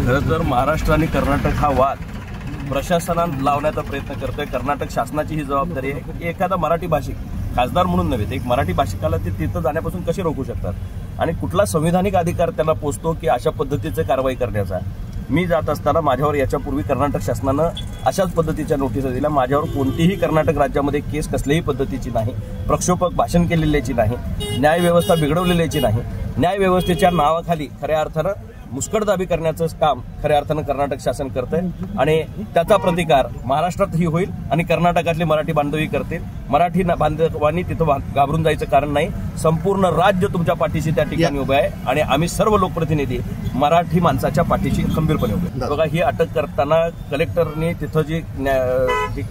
खरं तर महाराष्ट्र आणि कर्नाटक हा वाद प्रशासनाने लावण्याचा प्रयत्न करतोय। कर्नाटक शासनाची ही जबाबदारी आहे की एखादा मराठी भाषिक खासदार म्हणून नव्हे, एक मराठी भाषिकाला ते तिथं जाण्यापासून कसे रोखू शकतात आणि कुठला संविधानिक अधिकार त्यांना पोचतो की अशा पद्धतीचे कारवाई करण्याचा। मी जात असताना माझ्यावर याच्यापूर्वी कर्नाटक शासनानं अशाच पद्धतीच्या नोटिसा दिल्या। माझ्यावर कोणतीही कर्नाटक राज्यामध्ये केस कसल्याही पद्धतीची नाही, प्रक्षोभक भाषण केलेल्याची नाही, न्यायव्यवस्था बिघडवलेल्याची नाही। न्यायव्यवस्थेच्या नावाखाली खऱ्या अर्थानं मुस्कटदाबी करण्याचं काम खऱ्या अर्थानं कर्नाटक शासन करतंय आणि त्याचा प्रतिकार महाराष्ट्रातही होईल आणि कर्नाटकातले मराठी बांधवही करतील। मराठी बांधवांनी तिथं घाबरून जायचं कारण नाही। संपूर्ण राज्य तुमच्या पाठीशी त्या ठिकाणी उभे आहे आणि आम्ही सर्व लोकप्रतिनिधी मराठी माणसाच्या पाठीशी खंबीरपणे उभे। बघा, ही अटक करताना कलेक्टरने तिथं जी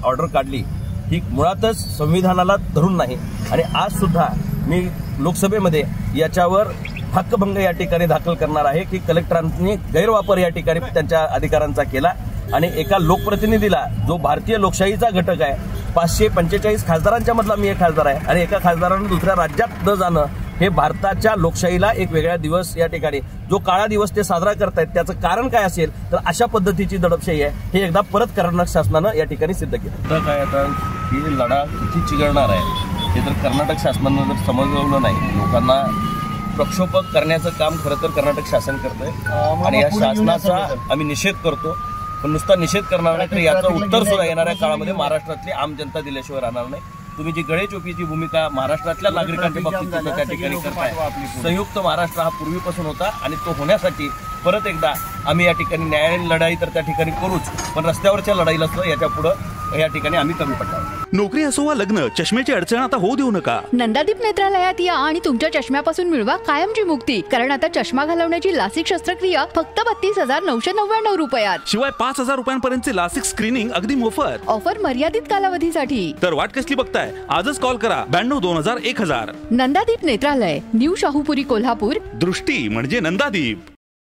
ऑर्डर काढली ही मुळातच संविधानाला धरून नाही आणि आज सुद्धा मी लोकसभेमध्ये याच्यावर हक्कभंग या ठिकाणी दाखल करणार आहे की कलेक्टरांनी गैरवापर या ठिकाणी त्यांच्या अधिकारांचा केला आणि एका लोकप्रतिनिधीला, जो भारतीय लोकशाहीचा घटक आहे, 545 खासदारांच्या मधला मी एक खासदार आहे आणि एका खासदारानं दुसऱ्या राज्यात न जाणं हे भारताच्या लोकशाहीला एक वेगळा दिवस या ठिकाणी जो काळा दिवस ते साजरा करतायत त्याचं कारण काय असेल तर अशा पद्धतीची दडपशाही आहे हे एकदा परत कर्नाटक शासनानं या ठिकाणी सिद्ध केलं। तर काय आता ही लढा किती चिघळणार आहे हे तर कर्नाटक शासनानं जर समजवलं नाही, लोकांना प्रक्षोभक करण्याचं काम खरं तर कर्नाटक शासन करतंय आणि या शासनाचा आम्ही निषेध करतो। पण नुसता निषेध करणार नाही तर याचं उत्तर सुद्धा येणाऱ्या काळामध्ये महाराष्ट्रातली आम जनता दिल्याशिवाय राहणार नाही। तुम्ही जी गळेचोपीची भूमिका महाराष्ट्रातल्या नागरिकांच्या बाबतीत त्या ठिकाणी करताय, संयुक्त महाराष्ट्र हा पूर्वीपासून होता आणि तो होण्यासाठी परत एकदा आम्ही या ठिकाणी न्यायालयीन लढाई तर त्या ठिकाणी करूच, पण रस्त्यावरच्या लढाईला सुद्धा याच्या पुढे या ठिकाणी आम्ही कमी पडणार। नोकरी असो वा लग्न, चष्म्याची अडचण आता होऊ देऊ नका। नंदादीप नेत्रालयात या आणि तुमच्या चष्म्यापासून मिळवा कायमची मुक्ती। कारण आता चष्मा घालवण्याची लासिक शस्त्रक्रिया फक्त 32,999 रुपयात, शिवाय 5,000 रुपयांपर्यंतचे लासिक स्क्रीनिंग अगदी मोफत। ऑफर मर्यादित कालावधीसाठी। तर वाट कसली बघताय, आजच कॉल करा 92 2000 1000। नंदादीप नेत्रालय, न्यू शाहूपुरी, कोल्हापूर। दृष्टी म्हणजे नंदादीप।